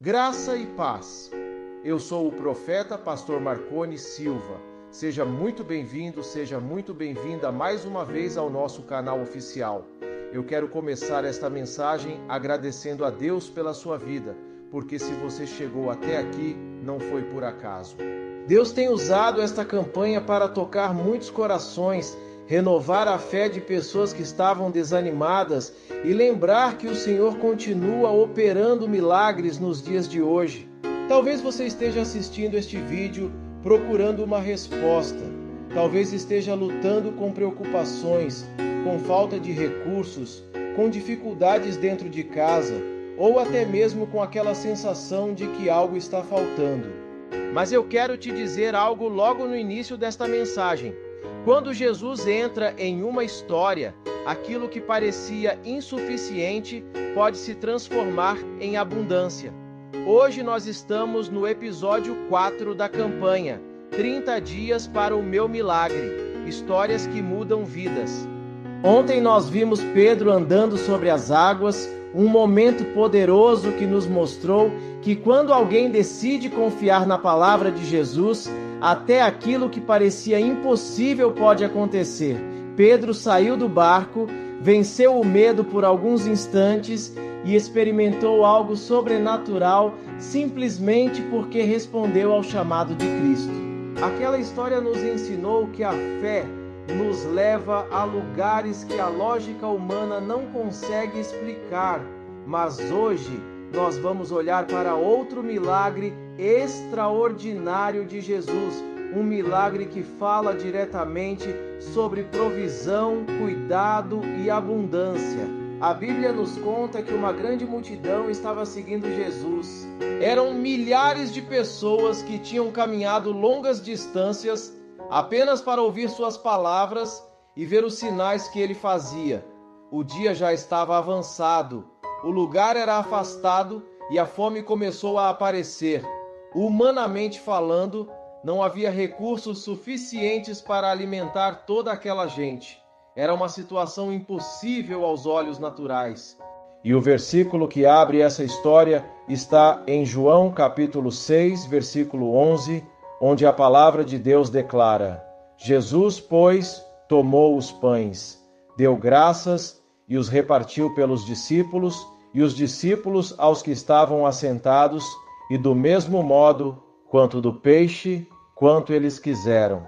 Graça e paz. Eu sou o profeta Pastor Marconi Silva. Seja muito bem-vindo, seja muito bem-vinda mais uma vez ao nosso canal oficial. Eu quero começar esta mensagem agradecendo a Deus pela sua vida, porque se você chegou até aqui, não foi por acaso. Deus tem usado esta campanha para tocar muitos corações, renovar a fé de pessoas que estavam desanimadas e lembrar que o Senhor continua operando milagres nos dias de hoje. Talvez você esteja assistindo este vídeo procurando uma resposta. Talvez esteja lutando com preocupações, com falta de recursos, com dificuldades dentro de casa, ou até mesmo com aquela sensação de que algo está faltando. Mas eu quero te dizer algo logo no início desta mensagem. Quando Jesus entra em uma história, aquilo que parecia insuficiente pode se transformar em abundância. Hoje nós estamos no episódio 4 da campanha 30 dias para o meu milagre, histórias que mudam vidas. Ontem nós vimos Pedro andando sobre as águas, um momento poderoso que nos mostrou que quando alguém decide confiar na palavra de Jesus, até aquilo que parecia impossível pode acontecer. Pedro saiu do barco, venceu o medo por alguns instantes e experimentou algo sobrenatural simplesmente porque respondeu ao chamado de Cristo. Aquela história nos ensinou que a fé nos leva a lugares que a lógica humana não consegue explicar, mas hoje nós vamos olhar para outro milagre extraordinário de Jesus, um milagre que fala diretamente sobre provisão, cuidado e abundância. A Bíblia nos conta que uma grande multidão estava seguindo Jesus. Eram milhares de pessoas que tinham caminhado longas distâncias apenas para ouvir suas palavras e ver os sinais que ele fazia. O dia já estava avançado, o lugar era afastado e a fome começou a aparecer. Humanamente falando, não havia recursos suficientes para alimentar toda aquela gente. Era uma situação impossível aos olhos naturais. E o versículo que abre essa história está em João capítulo 6, versículo 11, onde a palavra de Deus declara: Jesus, pois, tomou os pães, deu graças e os repartiu pelos discípulos, e os discípulos aos que estavam assentados, e do mesmo modo, quanto do peixe, quanto eles quiseram.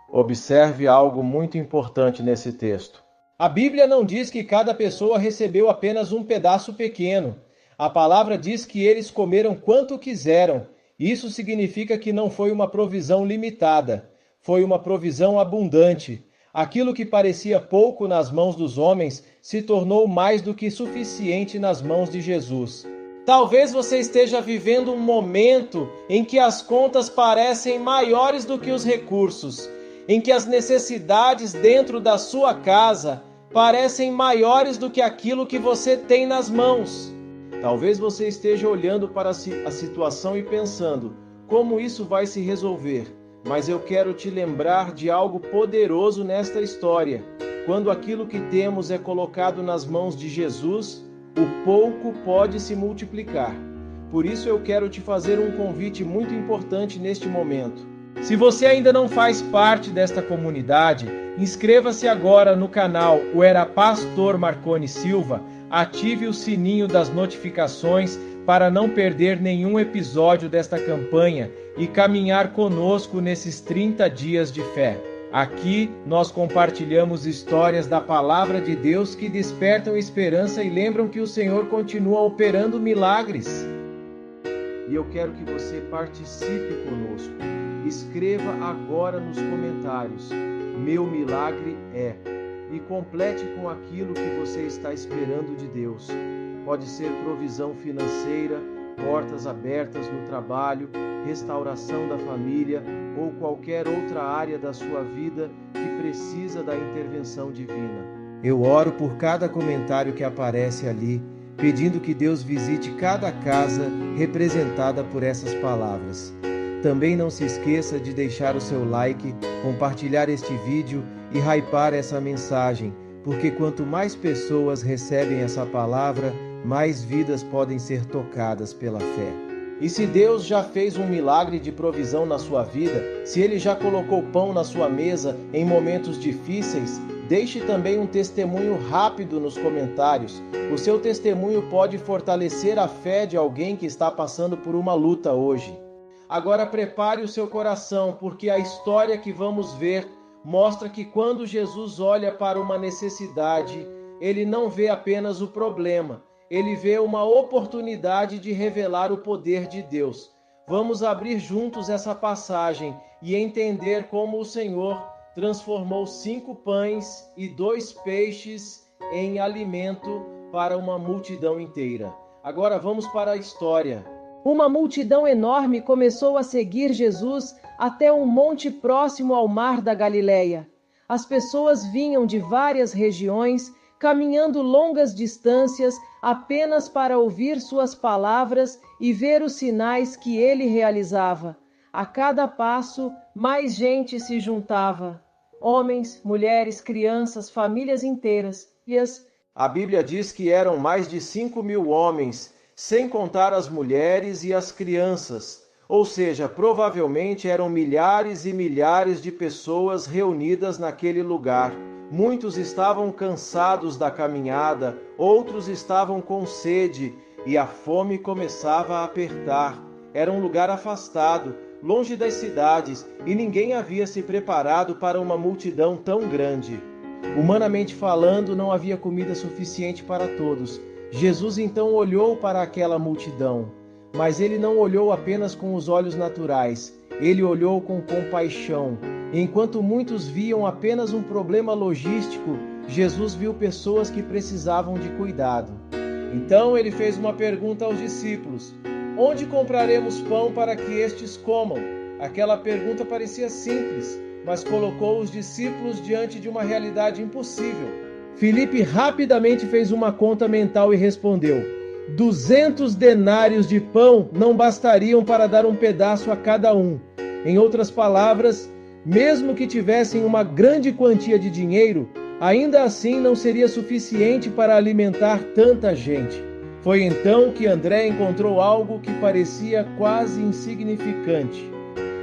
Observe algo muito importante nesse texto. A Bíblia não diz que cada pessoa recebeu apenas um pedaço pequeno. A palavra diz que eles comeram quanto quiseram. Isso significa que não foi uma provisão limitada, foi uma provisão abundante. Aquilo que parecia pouco nas mãos dos homens se tornou mais do que suficiente nas mãos de Jesus. Talvez você esteja vivendo um momento em que as contas parecem maiores do que os recursos, em que as necessidades dentro da sua casa parecem maiores do que aquilo que você tem nas mãos. Talvez você esteja olhando para a situação e pensando, como isso vai se resolver? Mas eu quero te lembrar de algo poderoso nesta história. Quando aquilo que temos é colocado nas mãos de Jesus, o pouco pode se multiplicar. Por isso eu quero te fazer um convite muito importante neste momento. Se você ainda não faz parte desta comunidade, inscreva-se agora no canal O Era Pastor Marconi Silva, ative o sininho das notificações para não perder nenhum episódio desta campanha e caminhar conosco nesses 30 dias de fé. Aqui nós compartilhamos histórias da palavra de Deus que despertam esperança e lembram que o Senhor continua operando milagres. E eu quero que você participe conosco. Escreva agora nos comentários: meu milagre é. E complete com aquilo que você está esperando de Deus. Pode ser provisão financeira, portas abertas no trabalho, restauração da família ou qualquer outra área da sua vida que precisa da intervenção divina. Eu oro por cada comentário que aparece ali, pedindo que Deus visite cada casa representada por essas palavras. Também não se esqueça de deixar o seu like, compartilhar este vídeo e hypar essa mensagem, porque quanto mais pessoas recebem essa palavra, mais vidas podem ser tocadas pela fé. E se Deus já fez um milagre de provisão na sua vida, se Ele já colocou pão na sua mesa em momentos difíceis, deixe também um testemunho rápido nos comentários. O seu testemunho pode fortalecer a fé de alguém que está passando por uma luta hoje. Agora prepare o seu coração, porque a história que vamos ver mostra que quando Jesus olha para uma necessidade, Ele não vê apenas o problema, Ele vê uma oportunidade de revelar o poder de Deus. Vamos abrir juntos essa passagem e entender como o Senhor transformou 5 pães e 2 peixes em alimento para uma multidão inteira. Agora vamos para a história. Uma multidão enorme começou a seguir Jesus até um monte próximo ao mar da Galileia. As pessoas vinham de várias regiões, caminhando longas distâncias apenas para ouvir suas palavras e ver os sinais que ele realizava. A cada passo, mais gente se juntava. Homens, mulheres, crianças, famílias inteiras. A Bíblia diz que eram mais de 5.000 homens, sem contar as mulheres e as crianças. Ou seja, provavelmente eram milhares e milhares de pessoas reunidas naquele lugar. Muitos estavam cansados da caminhada, outros estavam com sede e a fome começava a apertar. Era um lugar afastado, longe das cidades, e ninguém havia se preparado para uma multidão tão grande. Humanamente falando, não havia comida suficiente para todos. Jesus então olhou para aquela multidão, mas ele não olhou apenas com os olhos naturais, ele olhou com compaixão. Enquanto muitos viam apenas um problema logístico, Jesus viu pessoas que precisavam de cuidado. Então ele fez uma pergunta aos discípulos: onde compraremos pão para que estes comam? Aquela pergunta parecia simples, mas colocou os discípulos diante de uma realidade impossível. Filipe rapidamente fez uma conta mental e respondeu: 200 denários de pão não bastariam para dar um pedaço a cada um. Em outras palavras, mesmo que tivessem uma grande quantia de dinheiro, ainda assim não seria suficiente para alimentar tanta gente. Foi então que André encontrou algo que parecia quase insignificante.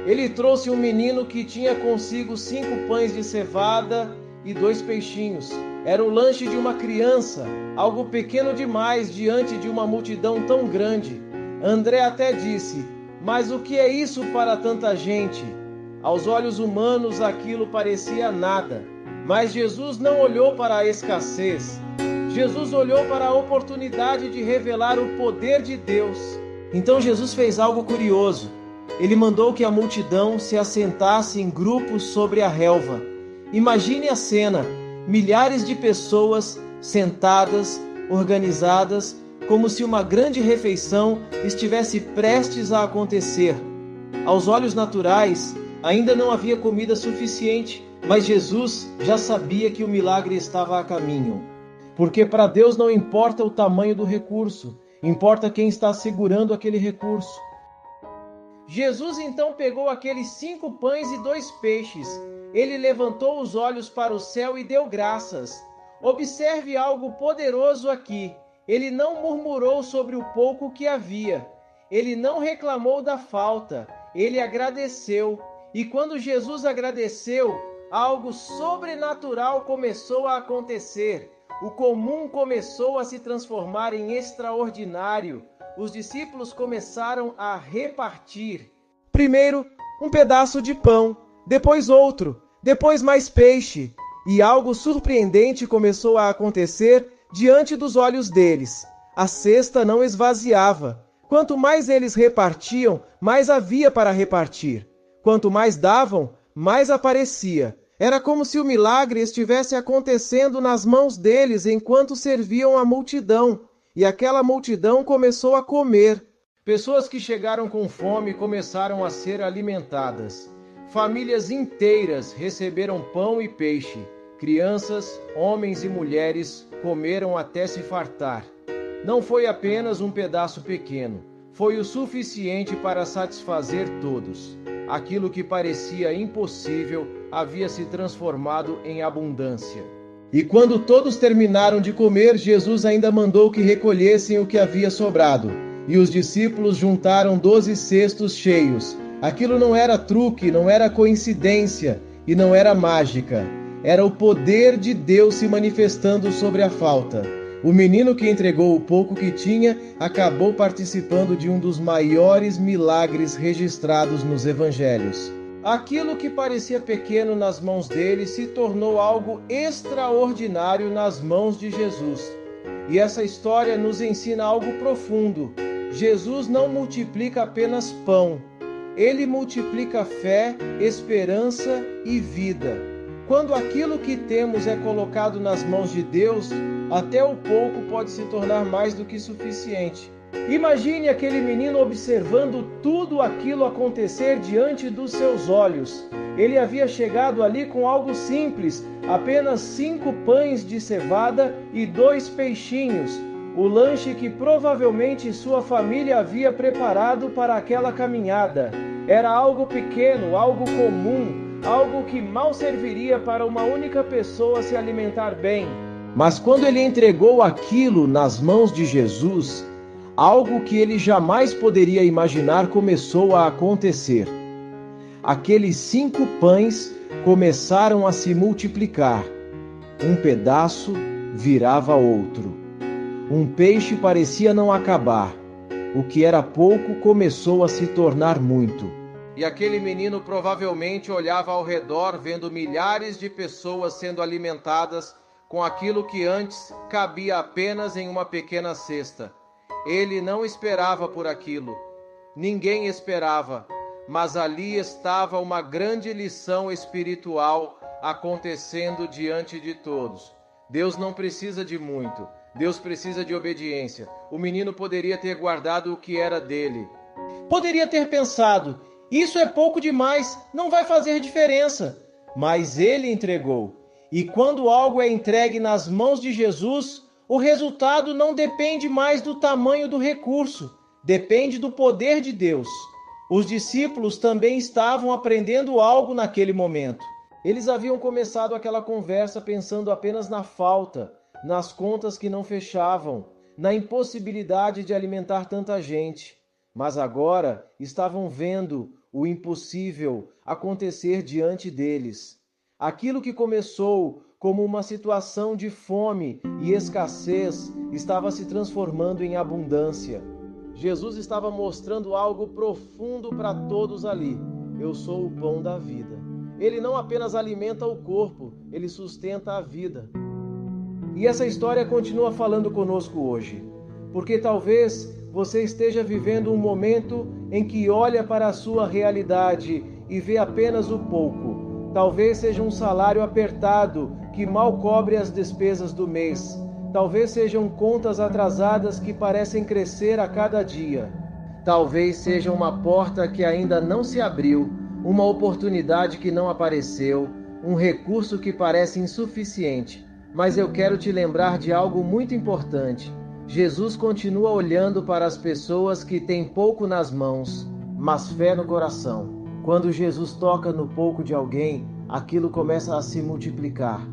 Ele trouxe um menino que tinha consigo 5 pães de cevada e 2 peixinhos. Era o lanche de uma criança, algo pequeno demais diante de uma multidão tão grande. André até disse: mas o que é isso para tanta gente? Aos olhos humanos aquilo parecia nada, mas Jesus não olhou para a escassez. Jesus olhou para a oportunidade de revelar o poder de Deus. Então Jesus fez algo curioso. Ele mandou que a multidão se assentasse em grupos sobre a relva. Imagine a cena, milhares de pessoas sentadas, organizadas, como se uma grande refeição estivesse prestes a acontecer. Aos olhos naturais, ainda não havia comida suficiente, mas Jesus já sabia que o milagre estava a caminho. Porque para Deus não importa o tamanho do recurso, importa quem está segurando aquele recurso. Jesus então pegou aqueles 5 pães e 2 peixes. Ele levantou os olhos para o céu e deu graças. Observe algo poderoso aqui. Ele não murmurou sobre o pouco que havia. Ele não reclamou da falta. Ele agradeceu. E quando Jesus agradeceu, algo sobrenatural começou a acontecer. O comum começou a se transformar em extraordinário. Os discípulos começaram a repartir. Primeiro, um pedaço de pão, depois outro, depois mais peixe. E algo surpreendente começou a acontecer diante dos olhos deles. A cesta não esvaziava. Quanto mais eles repartiam, mais havia para repartir. Quanto mais davam, mais aparecia. Era como se o milagre estivesse acontecendo nas mãos deles enquanto serviam a multidão. E aquela multidão começou a comer. Pessoas que chegaram com fome começaram a ser alimentadas. Famílias inteiras receberam pão e peixe. Crianças, homens e mulheres comeram até se fartar. Não foi apenas um pedaço pequeno, foi o suficiente para satisfazer todos. Aquilo que parecia impossível havia se transformado em abundância. E quando todos terminaram de comer, Jesus ainda mandou que recolhessem o que havia sobrado. e os discípulos juntaram 12 cestos cheios. Aquilo não era truque, não era coincidência e não era mágica. Era o poder de Deus se manifestando sobre a falta. O menino que entregou o pouco que tinha acabou participando de um dos maiores milagres registrados nos evangelhos. Aquilo que parecia pequeno nas mãos dele se tornou algo extraordinário nas mãos de Jesus. E essa história nos ensina algo profundo. Jesus não multiplica apenas pão. Ele multiplica fé, esperança e vida. Quando aquilo que temos é colocado nas mãos de Deus, até o pouco pode se tornar mais do que suficiente. Imagine aquele menino observando tudo aquilo acontecer diante dos seus olhos. Ele havia chegado ali com algo simples, apenas 5 pães de cevada e 2 peixinhos, o lanche que provavelmente sua família havia preparado para aquela caminhada. Era algo pequeno, algo comum, algo que mal serviria para uma única pessoa se alimentar bem. Mas quando ele entregou aquilo nas mãos de Jesus, algo que ele jamais poderia imaginar começou a acontecer. Aqueles 5 pães começaram a se multiplicar. Um pedaço virava outro. Um peixe parecia não acabar. O que era pouco começou a se tornar muito. E aquele menino provavelmente olhava ao redor, vendo milhares de pessoas sendo alimentadas com aquilo que antes cabia apenas em uma pequena cesta. Ele não esperava por aquilo. Ninguém esperava, mas ali estava uma grande lição espiritual acontecendo diante de todos. Deus não precisa de muito. Deus precisa de obediência. O menino poderia ter guardado o que era dele. Poderia ter pensado, isso é pouco demais, não vai fazer diferença. Mas ele entregou. E quando algo é entregue nas mãos de Jesus, o resultado não depende mais do tamanho do recurso, depende do poder de Deus. Os discípulos também estavam aprendendo algo naquele momento. Eles haviam começado aquela conversa pensando apenas na falta, nas contas que não fechavam, na impossibilidade de alimentar tanta gente. Mas agora estavam vendo o impossível acontecer diante deles. Aquilo que começou como uma situação de fome e escassez estava se transformando em abundância. Jesus estava mostrando algo profundo para todos ali. Eu sou o pão da vida. Ele não apenas alimenta o corpo, ele sustenta a vida. E essa história continua falando conosco hoje, porque talvez você esteja vivendo um momento em que olha para a sua realidade e vê apenas o pouco. Talvez seja um salário apertado que mal cobre as despesas do mês. Talvez sejam contas atrasadas que parecem crescer a cada dia. Talvez seja uma porta que ainda não se abriu, uma oportunidade que não apareceu, um recurso que parece insuficiente. Mas eu quero te lembrar de algo muito importante. Jesus continua olhando para as pessoas que têm pouco nas mãos, mas fé no coração. Quando Jesus toca no pouco de alguém, aquilo começa a se multiplicar.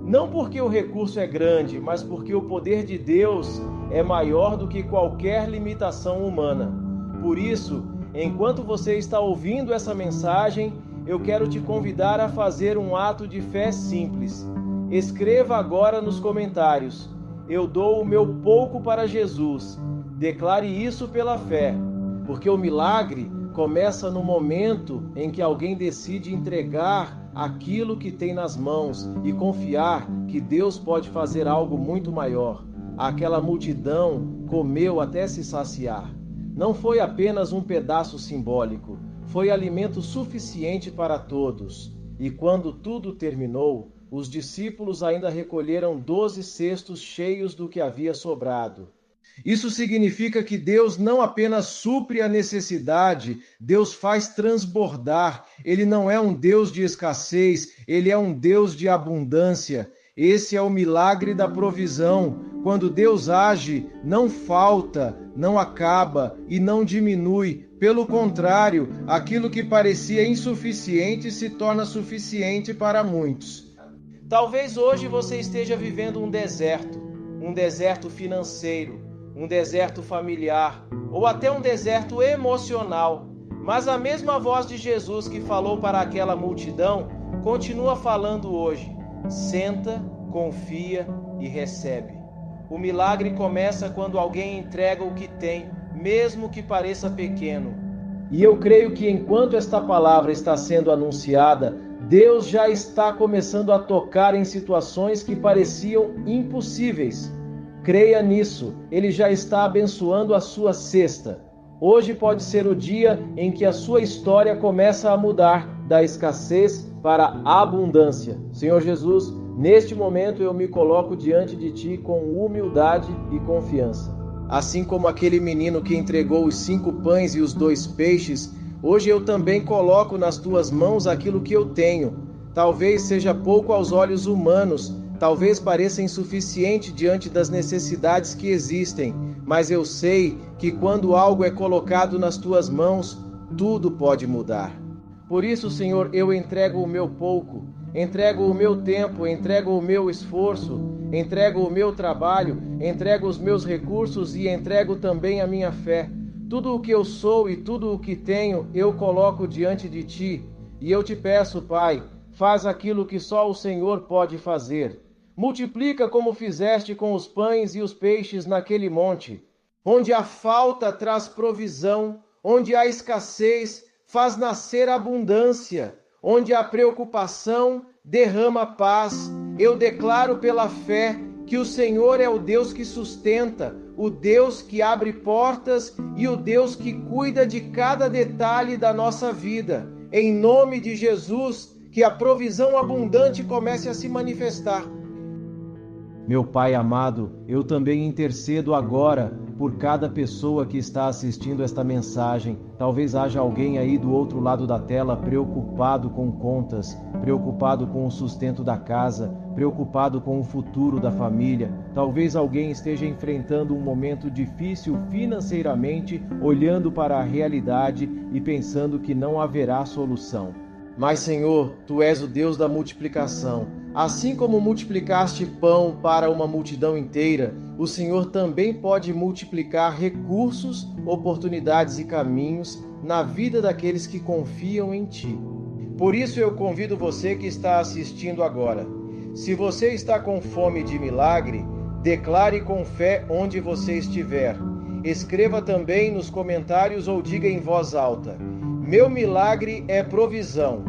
Não porque o recurso é grande, mas porque o poder de Deus é maior do que qualquer limitação humana. Por isso, enquanto você está ouvindo essa mensagem, eu quero te convidar a fazer um ato de fé simples. Escreva agora nos comentários: eu dou o meu pouco para Jesus. Declare isso pela fé, porque o milagre começa no momento em que alguém decide entregar aquilo que tem nas mãos e confiar que Deus pode fazer algo muito maior. Aquela multidão comeu até se saciar. Não foi apenas um pedaço simbólico, foi alimento suficiente para todos. E quando tudo terminou, os discípulos ainda recolheram 12 cestos cheios do que havia sobrado. Isso significa que Deus não apenas supre a necessidade, Deus faz transbordar. Ele não é um Deus de escassez, Ele é um Deus de abundância. Esse é o milagre da provisão. Quando Deus age, não falta, não acaba e não diminui. Pelo contrário, aquilo que parecia insuficiente se torna suficiente para muitos. Talvez hoje você esteja vivendo um deserto financeiro. um deserto familiar ou até um deserto emocional. Mas a mesma voz de Jesus que falou para aquela multidão continua falando hoje. Senta, confia e recebe. O milagre começa quando alguém entrega o que tem, mesmo que pareça pequeno. E eu creio que enquanto esta palavra está sendo anunciada, Deus já está começando a tocar em situações que pareciam impossíveis. Creia nisso, Ele já está abençoando a sua cesta. Hoje pode ser o dia em que a sua história começa a mudar da escassez para a abundância. Senhor Jesus, neste momento eu me coloco diante de Ti com humildade e confiança. Assim como aquele menino que entregou os 5 pães e os 2 peixes, hoje eu também coloco nas Tuas mãos aquilo que eu tenho. Talvez seja pouco aos olhos humanos, talvez pareça insuficiente diante das necessidades que existem, mas eu sei que quando algo é colocado nas Tuas mãos, tudo pode mudar. Por isso, Senhor, eu entrego o meu pouco, entrego o meu tempo, entrego o meu esforço, entrego o meu trabalho, entrego os meus recursos e entrego também a minha fé. Tudo o que eu sou e tudo o que tenho, eu coloco diante de Ti. E eu te peço, Pai, faz aquilo que só o Senhor pode fazer. Multiplica como fizeste com os pães e os peixes naquele monte. Onde a falta traz provisão, onde há escassez, faz nascer abundância. Onde há preocupação, derrama paz. Eu declaro pela fé que o Senhor é o Deus que sustenta, o Deus que abre portas e o Deus que cuida de cada detalhe da nossa vida. Em nome de Jesus, que a provisão abundante comece a se manifestar. Meu Pai amado, eu também intercedo agora por cada pessoa que está assistindo esta mensagem. Talvez haja alguém aí do outro lado da tela preocupado com contas, preocupado com o sustento da casa, preocupado com o futuro da família. Talvez alguém esteja enfrentando um momento difícil financeiramente, olhando para a realidade e pensando que não haverá solução. Mas, Senhor, Tu és o Deus da multiplicação. Assim como multiplicaste pão para uma multidão inteira, o Senhor também pode multiplicar recursos, oportunidades e caminhos na vida daqueles que confiam em Ti. Por isso eu convido você que está assistindo agora. Se você está com fome de milagre, declare com fé onde você estiver. Escreva também nos comentários ou diga em voz alta: meu milagre é provisão.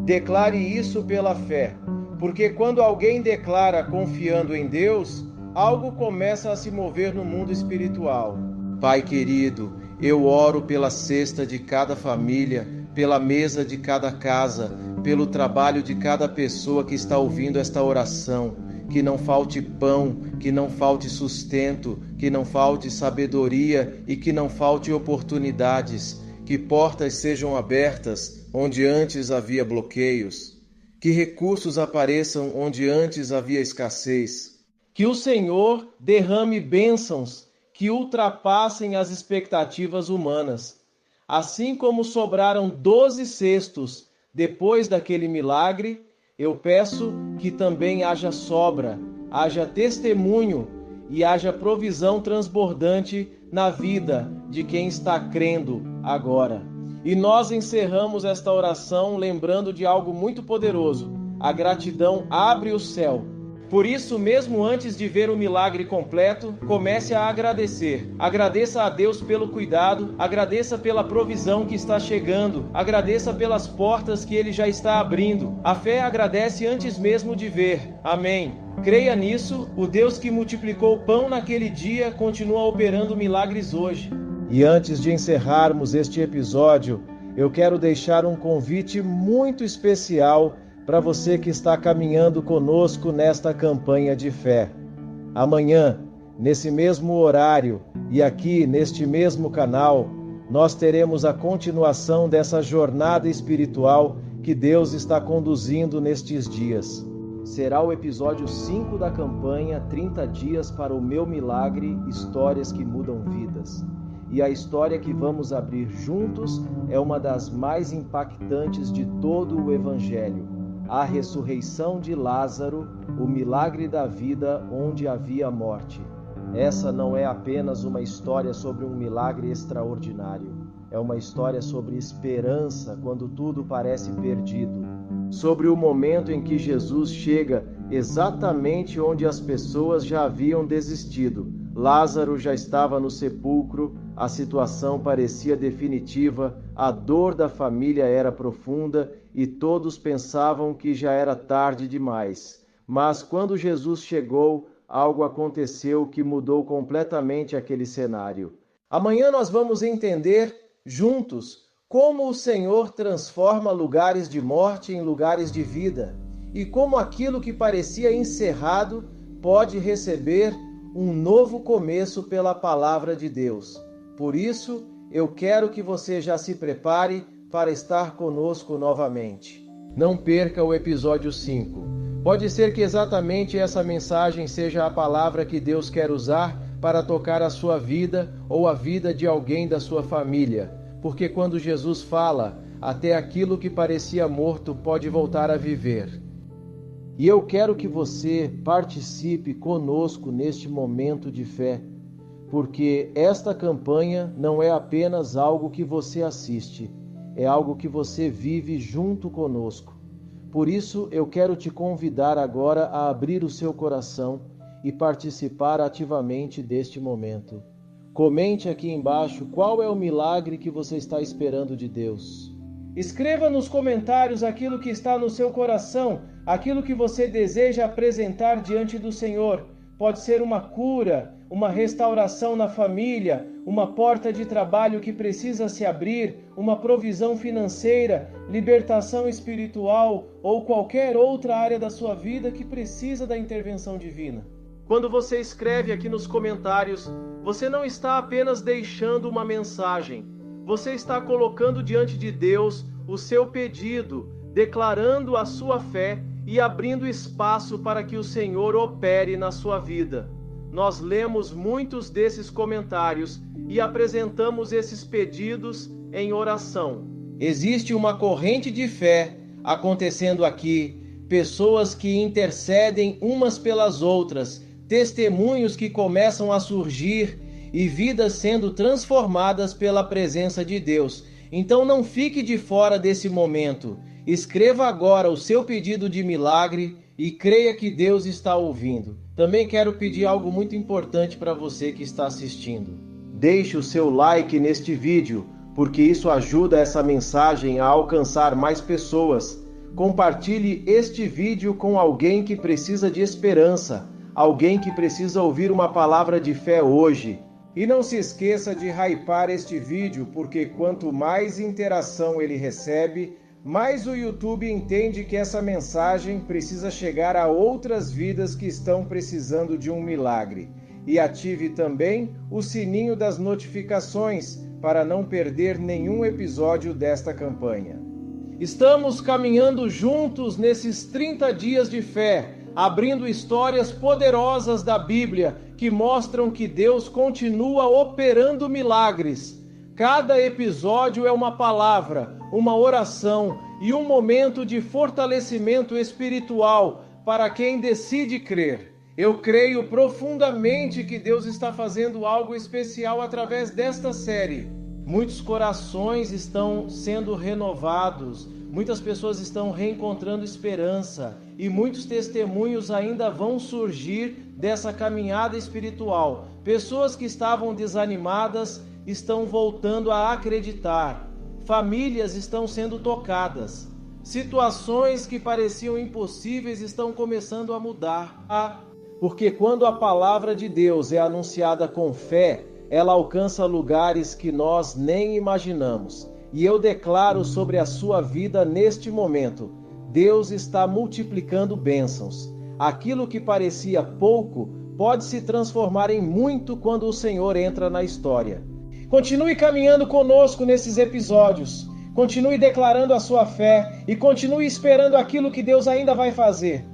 Declare isso pela fé, porque quando alguém declara confiando em Deus, algo começa a se mover no mundo espiritual. Pai querido, eu oro pela cesta de cada família, pela mesa de cada casa, pelo trabalho de cada pessoa que está ouvindo esta oração. Que não falte pão, que não falte sustento, que não falte sabedoria e que não falte oportunidades. Que portas sejam abertas onde antes havia bloqueios. Que recursos apareçam onde antes havia escassez. Que o Senhor derrame bênçãos que ultrapassem as expectativas humanas. Assim como sobraram 12 cestos depois daquele milagre, eu peço que também haja sobra, haja testemunho e haja provisão transbordante na vida de quem está crendo agora. E nós encerramos esta oração lembrando de algo muito poderoso. A gratidão abre o céu. Por isso, mesmo antes de ver o milagre completo, comece a agradecer. Agradeça a Deus pelo cuidado, agradeça pela provisão que está chegando, agradeça pelas portas que Ele já está abrindo. A fé agradece antes mesmo de ver. Amém. Creia nisso, o Deus que multiplicou o pão naquele dia continua operando milagres hoje. E antes de encerrarmos este episódio, eu quero deixar um convite muito especial para você que está caminhando conosco nesta campanha de fé. Amanhã, nesse mesmo horário e aqui neste mesmo canal, nós teremos a continuação dessa jornada espiritual que Deus está conduzindo nestes dias. Será o episódio 5 da campanha 30 dias para o meu milagre, histórias que mudam vidas. E a história que vamos abrir juntos é uma das mais impactantes de todo o Evangelho. A ressurreição de Lázaro, o milagre da vida onde havia morte. Essa não é apenas uma história sobre um milagre extraordinário. É uma história sobre esperança quando tudo parece perdido. Sobre o momento em que Jesus chega exatamente onde as pessoas já haviam desistido. Lázaro já estava no sepulcro, a situação parecia definitiva, a dor da família era profunda e todos pensavam que já era tarde demais. Mas quando Jesus chegou, algo aconteceu que mudou completamente aquele cenário. Amanhã nós vamos entender juntos como o Senhor transforma lugares de morte em lugares de vida e como aquilo que parecia encerrado pode receber um novo começo pela palavra de Deus. Por isso, eu quero que você já se prepare para estar conosco novamente. Não perca o episódio 5. Pode ser que exatamente essa mensagem seja a palavra que Deus quer usar para tocar a sua vida ou a vida de alguém da sua família. Porque quando Jesus fala, até aquilo que parecia morto pode voltar a viver. E eu quero que você participe conosco neste momento de fé, porque esta campanha não é apenas algo que você assiste, é algo que você vive junto conosco. Por isso, eu quero te convidar agora a abrir o seu coração e participar ativamente deste momento. Comente aqui embaixo qual é o milagre que você está esperando de Deus. Escreva nos comentários aquilo que está no seu coração, aquilo que você deseja apresentar diante do Senhor. Pode ser uma cura, uma restauração na família, uma porta de trabalho que precisa se abrir, uma provisão financeira, libertação espiritual ou qualquer outra área da sua vida que precisa da intervenção divina. Quando você escreve aqui nos comentários, você não está apenas deixando uma mensagem, você está colocando diante de Deus o seu pedido, declarando a sua fé e abrindo espaço para que o Senhor opere na sua vida. Nós lemos muitos desses comentários e apresentamos esses pedidos em oração. Existe uma corrente de fé acontecendo aqui, pessoas que intercedem umas pelas outras, testemunhos que começam a surgir e vidas sendo transformadas pela presença de Deus. Então não fique de fora desse momento. Escreva agora o seu pedido de milagre e creia que Deus está ouvindo. Também quero pedir algo muito importante para você que está assistindo. Deixe o seu like neste vídeo, porque isso ajuda essa mensagem a alcançar mais pessoas. Compartilhe este vídeo com alguém que precisa de esperança, alguém que precisa ouvir uma palavra de fé hoje. E não se esqueça de hypar este vídeo, porque quanto mais interação ele recebe, mais o YouTube entende que essa mensagem precisa chegar a outras vidas que estão precisando de um milagre. E ative também o sininho das notificações para não perder nenhum episódio desta campanha. Estamos caminhando juntos nesses 30 dias de fé, abrindo histórias poderosas da Bíblia que mostram que Deus continua operando milagres. Cada episódio é uma palavra, uma oração e um momento de fortalecimento espiritual para quem decide crer. Eu creio profundamente que Deus está fazendo algo especial através desta série. Muitos corações estão sendo renovados, muitas pessoas estão reencontrando esperança e muitos testemunhos ainda vão surgir dessa caminhada espiritual. Pessoas que estavam desanimadas estão voltando a acreditar. Famílias estão sendo tocadas. Situações que pareciam impossíveis estão começando a mudar. Porque quando a palavra de Deus é anunciada com fé, ela alcança lugares que nós nem imaginamos. E eu declaro sobre a sua vida neste momento, Deus está multiplicando bênçãos. Aquilo que parecia pouco pode se transformar em muito quando o Senhor entra na história. Continue caminhando conosco nesses episódios. Continue declarando a sua fé e continue esperando aquilo que Deus ainda vai fazer.